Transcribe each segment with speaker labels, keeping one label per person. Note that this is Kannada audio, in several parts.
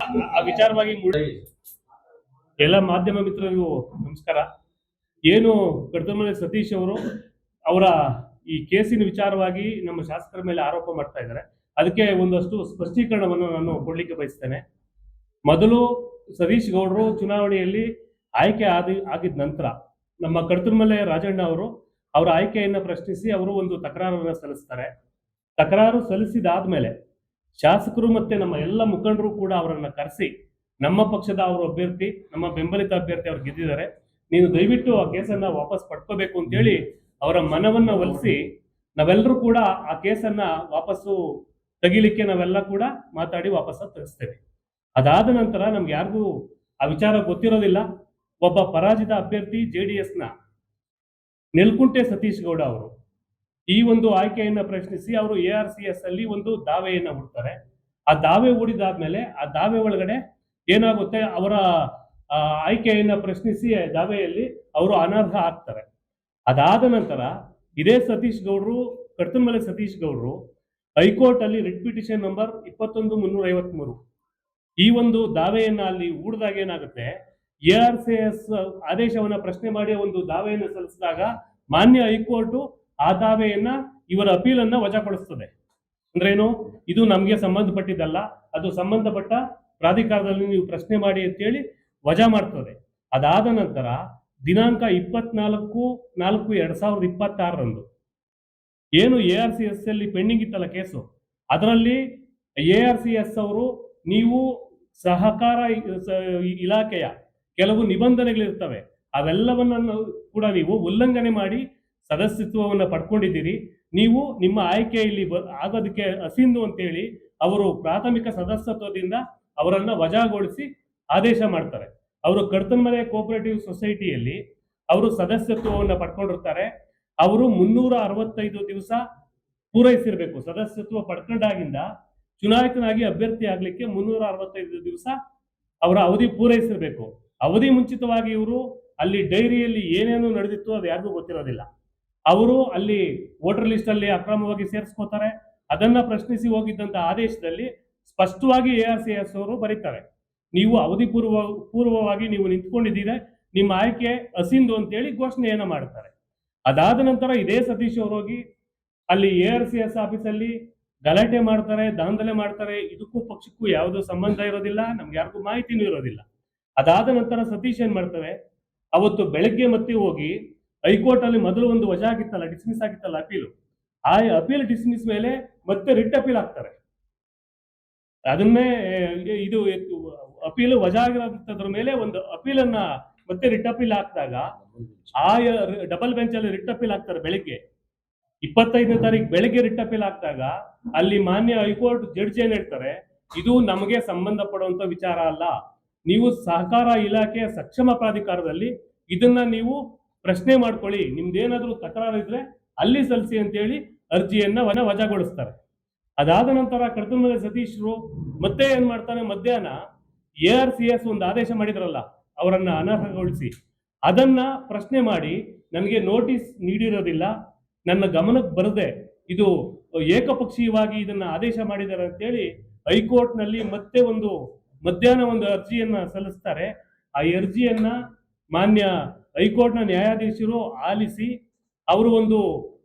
Speaker 1: ಆ ವಿಚಾರವಾಗಿ ಎಲ್ಲ ಮಾಧ್ಯಮ ಮಿತ್ರರಿಗೂ ನಮಸ್ಕಾರ. ಏನು ಕಡತಮನೆ ಸತೀಶ್ ಅವರು ಅವರ ಈ ಕೇಸಿನ ವಿಚಾರವಾಗಿ ನಮ್ಮ ಶಾಸಕರ ಮೇಲೆ ಆರೋಪ ಮಾಡ್ತಾ ಇದ್ದಾರೆ. ಅದಕ್ಕೆ ಒಂದಷ್ಟು ಸ್ಪಷ್ಟೀಕರಣವನ್ನು ನಾನು ಕೊಡ್ಲಿಕ್ಕೆ ಬಯಸ್ತೇನೆ. ಮೊದಲು ಸತೀಶ್ ಗೌಡರು ಚುನಾವಣೆಯಲ್ಲಿ ಆಯ್ಕೆ ಆಗಿದ ನಂತರ ನಮ್ಮ ಕಡತಮಲೆ ರಾಜಣ್ಣ ಅವರು ಅವರ ಆಯ್ಕೆಯನ್ನ ಪ್ರಶ್ನಿಸಿ ಅವರು ಒಂದು ತಕರಾರನ್ನು ಸಲ್ಲಿಸ್ತಾರೆ. ತಕರಾರು ಸಲ್ಲಿಸಿದಾದ್ಮೇಲೆ ಶಾಸಕರು ಮತ್ತೆ ನಮ್ಮ ಎಲ್ಲ ಮುಖಂಡರು ಕೂಡ ಅವರನ್ನ ಕರೆಸಿ ನಮ್ಮ ಪಕ್ಷದ ಅವರು ಅಭ್ಯರ್ಥಿ, ನಮ್ಮ ಬೆಂಬಲಿತ ಅಭ್ಯರ್ಥಿ ಅವ್ರು ಗೆದ್ದಿದ್ದಾರೆ, ನೀನು ದಯವಿಟ್ಟು ಆ ಕೇಸನ್ನ ವಾಪಸ್ ಪಡ್ಕೋಬೇಕು ಅಂತೇಳಿ ಅವರ ಮನವನ್ನ ಒಲಿಸಿ ನಾವೆಲ್ಲರೂ ಕೂಡ ಆ ಕೇಸನ್ನ ವಾಪಸ್ಸು ತೆಗಿಲಿಕ್ಕೆ ನಾವೆಲ್ಲ ಕೂಡ ಮಾತಾಡಿ ವಾಪಸ್ ತೆಗೆಸ್ತೇವೆ. ಅದಾದ ನಂತರ ನಮ್ಗೆ ಯಾರಿಗೂ ಆ ವಿಚಾರ ಗೊತ್ತಿರೋದಿಲ್ಲ. ಒಬ್ಬ ಪರಾಜಿತ ಅಭ್ಯರ್ಥಿ JDS-ನ ನೆಲ್ಕುಂಟೆ ಸತೀಶ್ ಗೌಡ ಅವರು ಈ ಒಂದು ಆಯ್ಕೆಯನ್ನ ಪ್ರಶ್ನಿಸಿ ಅವರು ARCS ಅಲ್ಲಿ ಒಂದು ದಾವೆಯನ್ನ ಹೂಡ್ತಾರೆ. ಆ ದಾವೆ ಹೂಡಿದಾದ್ಮೇಲೆ ಆ ದಾವೆ ಒಳಗಡೆ ಏನಾಗುತ್ತೆ, ಅವರ ಆಯ್ಕೆಯನ್ನ ಪ್ರಶ್ನಿಸಿ ದಾವೆಯಲ್ಲಿ ಅವರು ಅನರ್ಹ ಆಗ್ತಾರೆ. ಅದಾದ ನಂತರ ಇದೇ ಸತೀಶ್ ಗೌಡರು, ಕಡತಮಲೆ ಸತೀಶ್ ಗೌಡರು ಹೈಕೋರ್ಟ್ ಅಲ್ಲಿ ರಿಟ್ ಪಿಟಿಷನ್ ನಂಬರ್ 21353 ಈ ಒಂದು ದಾವೆಯನ್ನ ಅಲ್ಲಿ ಹೂಡಿದಾಗ ಏನಾಗುತ್ತೆ, ARCS ಆದೇಶವನ್ನ ಪ್ರಶ್ನೆ ಮಾಡಿ ಒಂದು ದಾವೆಯನ್ನು ಸಲ್ಲಿಸಿದಾಗ ಮಾನ್ಯ ಹೈಕೋರ್ಟ್ ಆ ದಾವೆಯನ್ನ ಇವರ ಅಪೀಲನ್ನ ವಜಾಗೊಳಿಸ್ತದೆ. ಅಂದ್ರೇನು, ಇದು ನಮ್ಗೆ ಸಂಬಂಧಪಟ್ಟಿದ್ದಲ್ಲ, ಅದು ಸಂಬಂಧಪಟ್ಟ ಪ್ರಾಧಿಕಾರದಲ್ಲಿ ನೀವು ಪ್ರಶ್ನೆ ಮಾಡಿ ಅಂತೇಳಿ ವಜಾ ಮಾಡ್ತದೆ. ಅದಾದ ನಂತರ ದಿನಾಂಕ 24/4/2026 ಏನು ARCS ಅಲ್ಲಿ ಪೆಂಡಿಂಗ್ ಇತ್ತಲ್ಲ ಕೇಸು, ಅದರಲ್ಲಿ ARCS ಅವರು ನೀವು ಸಹಕಾರ ಇಲಾಖೆಯ ಕೆಲವು ನಿಬಂಧನೆಗಳಿರ್ತವೆ, ಅವೆಲ್ಲವನ್ನ ಕೂಡ ನೀವು ಉಲ್ಲಂಘನೆ ಮಾಡಿ ಸದಸ್ಯತ್ವವನ್ನು ಪಡ್ಕೊಂಡಿದ್ದೀರಿ, ನೀವು ನಿಮ್ಮ ಆಯ್ಕೆಯಲ್ಲಿ ಆಗೋದಕ್ಕೆ ಅಸಿಂಧು ಅಂತೇಳಿ ಅವರು ಪ್ರಾಥಮಿಕ ಸದಸ್ಯತ್ವದಿಂದ ಅವರನ್ನ ವಜಾಗೊಳಿಸಿ ಆದೇಶ ಮಾಡ್ತಾರೆ. ಅವರು ಕಡತಮಲೆ ಕೋಆಪರೇಟಿವ್ ಸೊಸೈಟಿಯಲ್ಲಿ ಅವರು ಸದಸ್ಯತ್ವವನ್ನು ಪಡ್ಕೊಂಡಿರ್ತಾರೆ. ಅವರು 365 ದಿವಸ ಪೂರೈಸಿರ್ಬೇಕು. ಸದಸ್ಯತ್ವ ಪಡ್ಕೊಂಡಾಗಿಂದ ಚುನಾಯಿತನಾಗಿ ಅಭ್ಯರ್ಥಿ ಆಗ್ಲಿಕ್ಕೆ 365 ದಿವಸ ಅವರ ಅವಧಿ ಪೂರೈಸಿರ್ಬೇಕು. ಅವಧಿ ಮುಂಚಿತವಾಗಿ ಇವರು ಅಲ್ಲಿ ಡೈರಿಯಲ್ಲಿ ಏನೇನು ನಡೆದಿತ್ತು ಅದು ಯಾರಿಗೂ ಗೊತ್ತಿರೋದಿಲ್ಲ. ಅವರು ಅಲ್ಲಿ ವೋಟರ್ ಲಿಸ್ಟ್ ಅಲ್ಲಿ ಅಕ್ರಮವಾಗಿ ಸೇರಿಸ್ಕೋತಾರೆ. ಅದನ್ನ ಪ್ರಶ್ನಿಸಿ ಹೋಗಿದ್ದಂತ ಆದೇಶದಲ್ಲಿ ಸ್ಪಷ್ಟವಾಗಿ ARCS ಅವರು ಬರೀತಾರೆ, ನೀವು ಅವಧಿ ಪೂರ್ವವಾಗಿ ನೀವು ನಿಂತ್ಕೊಂಡಿದ್ದೀರಾ, ನಿಮ್ಮ ಆಯ್ಕೆ ಅಸಿಂಧು ಅಂತೇಳಿ ಘೋಷಣೆಯನ್ನ ಮಾಡ್ತಾರೆ. ಅದಾದ ನಂತರ ಇದೇ ಸತೀಶ್ ಅವರು ಹೋಗಿ ಅಲ್ಲಿ ARCS ಆಫೀಸಲ್ಲಿ ಗಲಾಟೆ ಮಾಡ್ತಾರೆ, ದಾಂಧಲೆ ಮಾಡ್ತಾರೆ. ಇದಕ್ಕೂ ಪಕ್ಷಕ್ಕೂ ಯಾವುದೂ ಸಂಬಂಧ ಇರೋದಿಲ್ಲ, ನಮ್ಗೆ ಯಾರಿಗೂ ಮಾಹಿತಿನೂ ಇರೋದಿಲ್ಲ. ಅದಾದ ನಂತರ ಸತೀಶ್ ಏನ್ ಮಾಡ್ತಾರೆ, ಅವತ್ತು ಬೆಳಗ್ಗೆ ಮತ್ತೆ ಹೋಗಿ ಹೈಕೋರ್ಟ್ ಅಲ್ಲಿ ಮೊದಲು ಒಂದು ವಜಾ ಆಗಿತ್ತಲ್ಲ, ಡಿಸ್ಮಿಸ್ ಆಗಿತ್ತಲ್ಲ ಅಪೀಲು, ಆ ಅಪೀಲ್ ಡಿಸ್ಮಿಸ್ ಮೇಲೆ ಮತ್ತೆ ರಿಟ್ ಅಪೀಲ್ ಆಗ್ತಾರೆ. ಅದನ್ನೇ ಇದು ಅಪೀಲ್ ವಜಾ ಆಗಿರೋದ್ರ ಮೇಲೆ ಒಂದು ಅಪೀಲನ್ನ ಮತ್ತೆ ರಿಟ್ ಅಪೀಲ್ ಹಾಕಿದಾಗ ಆ ಡಬಲ್ ಬೆಂಚ್ ಅಲ್ಲಿ ರಿಟ್ ಅಪೀಲ್ ಹಾಕ್ತಾರೆ. ಬೆಳಿಗ್ಗೆ 25ನೇ ತಾರೀಕು ಬೆಳಿಗ್ಗೆ ರಿಟ್ ಅಪೀಲ್ ಹಾಕಿದಾಗ ಅಲ್ಲಿ ಮಾನ್ಯ ಹೈಕೋರ್ಟ್ ಜಡ್ಜ್ ಏನ್ ಹೇಳ್ತಾರೆ, ಇದು ನಮಗೆ ಸಂಬಂಧಪಡುವಂತ ವಿಚಾರ ಅಲ್ಲ, ನೀವು ಸಹಕಾರ ಇಲಾಖೆಯ ಸಕ್ಷಮ ಪ್ರಾಧಿಕಾರದಲ್ಲಿ ಇದನ್ನ ನೀವು ಪ್ರಶ್ನೆ ಮಾಡ್ಕೊಳ್ಳಿ, ನಿಮ್ದೇನಾದ್ರೂ ತಕರಾರು ಇದ್ರೆ ಅಲ್ಲಿ ಸಲ್ಲಿಸಿ ಅಂತೇಳಿ ಅರ್ಜಿಯನ್ನ ವಜಾಗೊಳಿಸ್ತಾರೆ. ಅದಾದ ನಂತರ ಕಡತಮಲೆ ಸತೀಶ್ರು ಮತ್ತೆ ಏನ್ ಮಾಡ್ತಾನೆ, ಮಧ್ಯಾಹ್ನ ARCS ಒಂದು ಆದೇಶ ಮಾಡಿದ್ರಲ್ಲ ಅವರನ್ನ ಅನರ್ಹಗೊಳಿಸಿ, ಅದನ್ನ ಪ್ರಶ್ನೆ ಮಾಡಿ ನನಗೆ ನೋಟಿಸ್ ನೀಡಿರೋದಿಲ್ಲ, ನನ್ನ ಗಮನಕ್ಕೆ ಬರದೆ ಇದು ಏಕಪಕ್ಷೀಯವಾಗಿ ಇದನ್ನ ಆದೇಶ ಮಾಡಿದ್ದಾರೆ ಅಂತೇಳಿ ಹೈಕೋರ್ಟ್ ನಲ್ಲಿ ಮತ್ತೆ ಒಂದು ಮಧ್ಯಾಹ್ನ ಒಂದು ಅರ್ಜಿಯನ್ನ ಸಲ್ಲಿಸ್ತಾರೆ. ಆ ಅರ್ಜಿಯನ್ನ ಮಾನ್ಯ ಹೈಕೋರ್ಟ್ ನ ನ್ಯಾಯಾಧೀಶರು ಆಲಿಸಿ ಅವರು ಒಂದು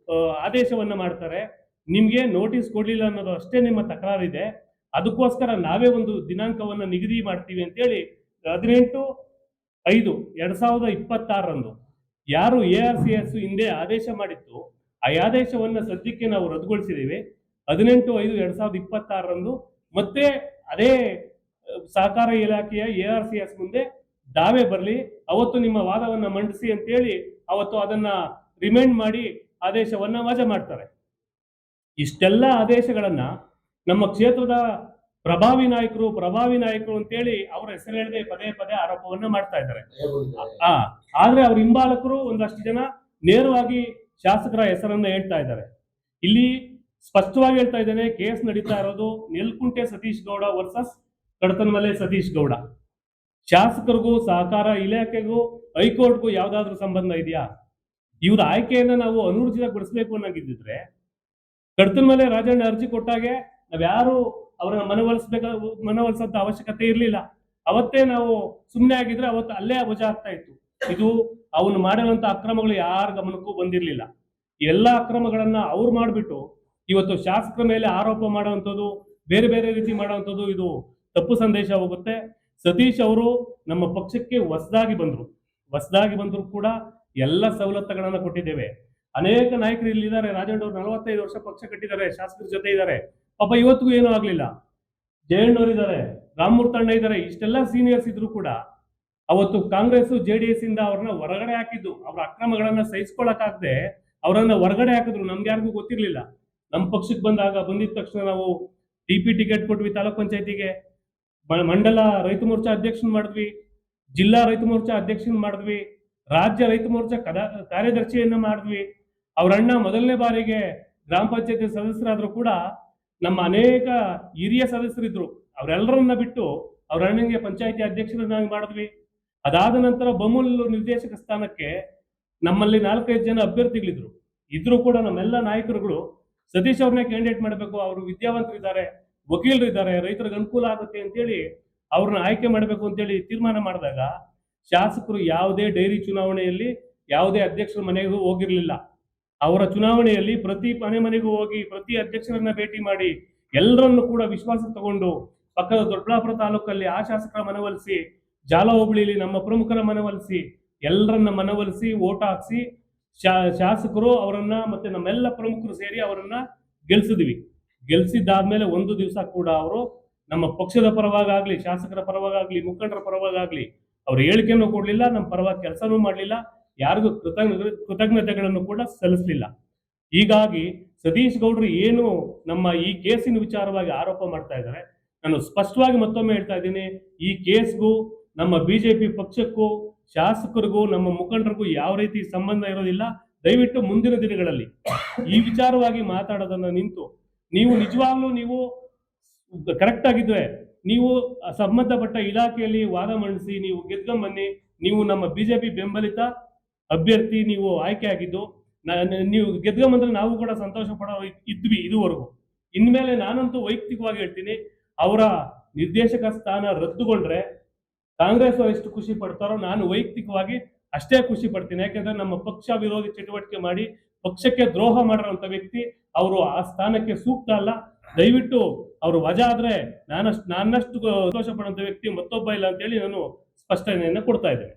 Speaker 1: ಆದೇಶವನ್ನ ಮಾಡ್ತಾರೆ, ನಿಮ್ಗೆ ನೋಟಿಸ್ ಕೊಡ್ಲಿಲ್ಲ ಅನ್ನೋದು ಅಷ್ಟೇ ನಿಮ್ಮ ತಕರಾರಿದೆ, ಅದಕ್ಕೋಸ್ಕರ ನಾವೇ ಒಂದು ದಿನಾಂಕವನ್ನ ನಿಗದಿ ಮಾಡ್ತೀವಿ ಅಂತೇಳಿ 18/5/2026 ಯಾರು ARCS ಹಿಂದೆ ಆದೇಶ ಮಾಡಿತ್ತು ಆ ಆದೇಶವನ್ನ ಸದ್ಯಕ್ಕೆ ನಾವು ರದ್ದುಗೊಳಿಸಿದ್ದೀವಿ. 18/5/2026 ಮತ್ತೆ ಅದೇ ಸಹಕಾರ ಇಲಾಖೆಯ ARCS ಮುಂದೆ ದಾವೆ ಬರಲಿ, ಅವತ್ತು ನಿಮ್ಮ ವಾದವನ್ನ ಮಂಡಿಸಿ ಅಂತೇಳಿ ಅವತ್ತು ಅದನ್ನ ರಿಮೈಂಡ್ ಮಾಡಿ ಆದೇಶವನ್ನ ವಜಾ ಮಾಡ್ತಾರೆ. ಇಷ್ಟೆಲ್ಲ ಆದೇಶಗಳನ್ನ ನಮ್ಮ ಕ್ಷೇತ್ರದ ಪ್ರಭಾವಿ ನಾಯಕರು ಅಂತೇಳಿ ಅವರ ಹೆಸರು ಹೇಳದೆ ಪದೇ ಪದೇ ಆರೋಪವನ್ನ ಮಾಡ್ತಾ ಇದ್ದಾರೆ. ಆದ್ರೆ ಅವ್ರ ಹಿಂಬಾಲಕರು ಒಂದಷ್ಟು ಜನ ನೇರವಾಗಿ ಶಾಸಕರ ಹೆಸರನ್ನ ಹೇಳ್ತಾ ಇದ್ದಾರೆ. ಇಲ್ಲಿ ಸ್ಪಷ್ಟವಾಗಿ ಹೇಳ್ತಾ ಇದ್ದೇನೆ, ಕೇಸ್ ನಡೀತಾ ಇರೋದು ನೆಲ್ಕುಂಟೆ ಸತೀಶ್ ಗೌಡ ವರ್ಸಸ್ ಕಡತಮಲೆ ಸತೀಶ್ ಗೌಡ. ಶಾಸಕರಿಗೂ ಸಹಕಾರ ಇಲಾಖೆಗೂ ಹೈಕೋರ್ಟ್ಗೂ ಯಾವ್ದಾದ್ರು ಸಂಬಂಧ ಇದೆಯಾ? ಇವ್ರ ಆಯ್ಕೆಯನ್ನ ನಾವು ಅನೂರ್ಜಿತಗೊಳಿಸಬೇಕು ಅನ್ನೋಂಗಿದ್ರೆ ಕಡತಮಲೆ ರಾಜಣ್ಣ ಅರ್ಜಿ ಕೊಟ್ಟಾಗೆ ನಾವ್ಯಾರು ಅವರನ್ನ ಮನವೊಲಿಸಂತ ಅವಶ್ಯಕತೆ ಇರಲಿಲ್ಲ. ಅವತ್ತೇ ನಾವು ಸುಮ್ಮನೆ ಆಗಿದ್ರೆ ಅವತ್ತು ಅಲ್ಲೇ ವಜಾ ಆಗ್ತಾ ಇತ್ತು. ಇದು ಅವನು ಮಾಡಿರುವಂತ ಅಕ್ರಮಗಳು ಯಾರ ಗಮನಕ್ಕೂ ಬಂದಿರಲಿಲ್ಲ. ಎಲ್ಲಾ ಅಕ್ರಮಗಳನ್ನ ಅವ್ರು ಮಾಡ್ಬಿಟ್ಟು ಇವತ್ತು ಶಾಸಕರ ಮೇಲೆ ಆರೋಪ ಮಾಡುವಂಥದ್ದು, ಬೇರೆ ಬೇರೆ ರೀತಿ ಮಾಡುವಂಥದ್ದು, ಇದು ತಪ್ಪು ಸಂದೇಶ ಹೋಗುತ್ತೆ. ಸತೀಶ್ ಅವರು ನಮ್ಮ ಪಕ್ಷಕ್ಕೆ ಹೊಸದಾಗಿ ಬಂದ್ರು ಕೂಡ ಎಲ್ಲ ಸವಲತ್ತುಗಳನ್ನ ಕೊಟ್ಟಿದ್ದೇವೆ. ಅನೇಕ ನಾಯಕರು ಇಲ್ಲಿದ್ದಾರೆ. ರಾಜಣ್ಣ ಅವರು 45 ವರ್ಷ ಪಕ್ಷ ಕಟ್ಟಿದ್ದಾರೆ, ಶಾಸಕರ ಜೊತೆ ಇದ್ದಾರೆ. ಪಾಪ ಇವತ್ತಿಗೂ ಏನೂ ಆಗ್ಲಿಲ್ಲ. ಜಯಣ್ಣವ್ರು ಇದ್ದಾರೆ, ರಾಮಮೂರ್ತಣ್ಣ ಇದ್ದಾರೆ. ಇಷ್ಟೆಲ್ಲ ಸೀನಿಯರ್ಸ್ ಇದ್ರು ಕೂಡ ಅವತ್ತು ಕಾಂಗ್ರೆಸ್ JDS ಇಂದ ಅವ್ರನ್ನ ಹೊರಗಡೆ ಹಾಕಿದ್ದು, ಅವ್ರ ಅಕ್ರಮಗಳನ್ನ ಸಹಿಸ್ಕೊಳಕ್ಕಾಗದೆ ಅವರನ್ನ ಹೊರಗಡೆ ಹಾಕಿದ್ರು. ನಮ್ಗೆ ಯಾರಿಗೂ ಗೊತ್ತಿರ್ಲಿಲ್ಲ. ನಮ್ಮ ಪಕ್ಷಕ್ಕೆ ಬಂದಿದ ತಕ್ಷಣ ನಾವು DP ಟಿಕೆಟ್ ಕೊಟ್ವಿ, ತಾಲೂಕ್ ಪಂಚಾಯತಿಗೆ ಮಂಡಲ ರೈತ ಮೋರ್ಚಾ ಅಧ್ಯಕ್ಷನ್ ಮಾಡಿದ್ವಿ, ಜಿಲ್ಲಾ ರೈತ ಮೋರ್ಚಾ ಅಧ್ಯಕ್ಷನ್ ಮಾಡಿದ್ವಿ, ರಾಜ್ಯ ರೈತ ಮೋರ್ಚಾ ಕಾರ್ಯದರ್ಶಿಯನ್ನ ಮಾಡಿದ್ವಿ. ಅವ್ರ ಅಣ್ಣ ಮೊದಲನೇ ಬಾರಿಗೆ ಗ್ರಾಮ ಪಂಚಾಯತಿ ಸದಸ್ಯರಾದ್ರೂ ಕೂಡ ನಮ್ಮ ಅನೇಕ ಹಿರಿಯ ಸದಸ್ಯರಿದ್ರು, ಅವರೆಲ್ಲರನ್ನ ಬಿಟ್ಟು ಅವ್ರ ಅಣ್ಣನಿಗೆ ಪಂಚಾಯತಿ ಅಧ್ಯಕ್ಷರನ್ನಾಗಿ ಮಾಡಿದ್ವಿ. ಅದಾದ ನಂತರ ಬಮೂಲ್ ನಿರ್ದೇಶಕ ಸ್ಥಾನಕ್ಕೆ ನಮ್ಮಲ್ಲಿ 4-5 ಜನ ಅಭ್ಯರ್ಥಿಗಳಿದ್ರು. ಇದ್ರೂ ಕೂಡ ನಮ್ಮೆಲ್ಲ ನಾಯಕರುಗಳು ಸತೀಶ್ ಅವ್ರನ್ನೇ ಕ್ಯಾಂಡಿಡೇಟ್ ಮಾಡಬೇಕು, ಅವರು ವಿದ್ಯಾವಂತರಿದ್ದಾರೆ, ವಕೀಲರಿದ್ದಾರೆ, ರೈತರಿಗೆ ಅನುಕೂಲ ಆಗುತ್ತೆ ಅಂತೇಳಿ ಅವ್ರನ್ನ ಆಯ್ಕೆ ಮಾಡಬೇಕು ಅಂತೇಳಿ ತೀರ್ಮಾನ ಮಾಡಿದಾಗ ಶಾಸಕರು ಯಾವುದೇ ಡೈರಿ ಚುನಾವಣೆಯಲ್ಲಿ ಯಾವುದೇ ಅಧ್ಯಕ್ಷರ ಮನೆಗೂ ಹೋಗಿರ್ಲಿಲ್ಲ. ಅವರ ಚುನಾವಣೆಯಲ್ಲಿ ಪ್ರತಿ ಮನೆಗೂ ಹೋಗಿ ಪ್ರತಿ ಅಧ್ಯಕ್ಷರನ್ನ ಭೇಟಿ ಮಾಡಿ ಎಲ್ಲರನ್ನು ಕೂಡ ವಿಶ್ವಾಸ ತಗೊಂಡು ಪಕ್ಕದ ದೊಡ್ಡಬಳ್ಳಾಪುರ ತಾಲೂಕಲ್ಲಿ ಆ ಶಾಸಕರ ಮನವೊಲಿಸಿ, ಜಾಲ ಹೋಬಳಿಲಿ ನಮ್ಮ ಪ್ರಮುಖರ ಮನವೊಲಿಸಿ, ಎಲ್ಲರನ್ನ ಮನವೊಲಿಸಿ ಓಟ್ ಹಾಕ್ಸಿ ಶಾಸಕರು ಅವರನ್ನ ಮತ್ತೆ ನಮ್ಮೆಲ್ಲ ಪ್ರಮುಖರು ಸೇರಿ ಅವರನ್ನ ಗೆಲ್ಸಿದ್ದಾದ್ಮೇಲೆ ಒಂದು ದಿವಸ ಕೂಡ ಅವರು ನಮ್ಮ ಪಕ್ಷದ ಪರವಾಗಲಿ, ಶಾಸಕರ ಪರವಾಗಲಿ, ಮುಖಂಡರ ಪರವಾಗಲಿ ಅವ್ರ ಹೇಳಿಕೆಯನ್ನು ಕೊಡ್ಲಿಲ್ಲ, ನಮ್ಮ ಪರವಾಗಿ ಕೆಲಸನೂ ಮಾಡಲಿಲ್ಲ, ಯಾರಿಗೂ ಕೃತಜ್ಞತೆಗಳನ್ನು ಕೂಡ ಸಲ್ಲಿಸಲಿಲ್ಲ. ಹೀಗಾಗಿ ಸತೀಶ್ ಗೌಡ್ರು ಏನು ನಮ್ಮ ಈ ಕೇಸಿನ ವಿಚಾರವಾಗಿ ಆರೋಪ ಮಾಡ್ತಾ ಇದ್ದಾರೆ, ನಾನು ಸ್ಪಷ್ಟವಾಗಿ ಮತ್ತೊಮ್ಮೆ ಹೇಳ್ತಾ ಇದ್ದೀನಿ, ಈ ಕೇಸ್ಗೂ ನಮ್ಮ BJP ಪಕ್ಷಕ್ಕೂ ಶಾಸಕರಿಗೂ ನಮ್ಮ ಮುಖಂಡರಿಗೂ ಯಾವ ರೀತಿ ಸಂಬಂಧ ಇರೋದಿಲ್ಲ. ದಯವಿಟ್ಟು ಮುಂದಿನ ದಿನಗಳಲ್ಲಿ ಈ ವಿಚಾರವಾಗಿ ಮಾತಾಡೋದನ್ನ ನಿಂತು ನೀವು ನಿಜವಾಗ್ಲೂ ನೀವು ಕರೆಕ್ಟ್ ಆಗಿದ್ರೆ ನೀವು ಸಂಬಂಧಪಟ್ಟ ಇಲಾಖೆಯಲ್ಲಿ ವಾದ ಮಂಡಿಸಿ ನೀವು ಗೆದ್ಕೊಂಬನ್ನಿ. ನೀವು ನಮ್ಮ BJP ಬೆಂಬಲಿತ ಅಭ್ಯರ್ಥಿ, ನೀವು ಆಯ್ಕೆ ಆಗಿದ್ದು ನೀವು ಗೆದ್ಕೊಂಬಂದ್ರೆ ನಾವು ಕೂಡ ಸಂತೋಷ ಪಡೋ ಇದ್ವಿ ಇದುವರೆಗೂ. ಇನ್ಮೇಲೆ ನಾನಂತೂ ವೈಯಕ್ತಿಕವಾಗಿ ಹೇಳ್ತೀನಿ, ಅವರ ನಿರ್ದೇಶಕ ಸ್ಥಾನ ರದ್ದುಗೊಂಡ್ರೆ ಕಾಂಗ್ರೆಸ್ ಅವರು ಎಷ್ಟು ಖುಷಿ ಪಡ್ತಾರೋ ನಾನು ವೈಯಕ್ತಿಕವಾಗಿ ಅಷ್ಟೇ ಖುಷಿ ಪಡ್ತೀನಿ. ಯಾಕಂದ್ರೆ ನಮ್ಮ ಪಕ್ಷ ವಿರೋಧಿ ಚಟುವಟಿಕೆ ಮಾಡಿ ಪಕ್ಷಕ್ಕೆ ದ್ರೋಹ ಮಾಡಿರುವಂತ ವ್ಯಕ್ತಿ, ಅವರು ಆ ಸ್ಥಾನಕ್ಕೆ ಸೂಕ್ತ ಅಲ್ಲ. ದಯವಿಟ್ಟು ಅವರು ವಜಾ ಆದ್ರೆ ನನ್ನಷ್ಟು ಸಂತೋಷ ಪಡುವಂತ ವ್ಯಕ್ತಿ ಮತ್ತೊಬ್ಬ ಇಲ್ಲ ಅಂತೇಳಿ ನಾನು ಸ್ಪಷ್ಟನೆಯನ್ನ ಕೊಡ್ತಾ ಇದ್ದೇನೆ.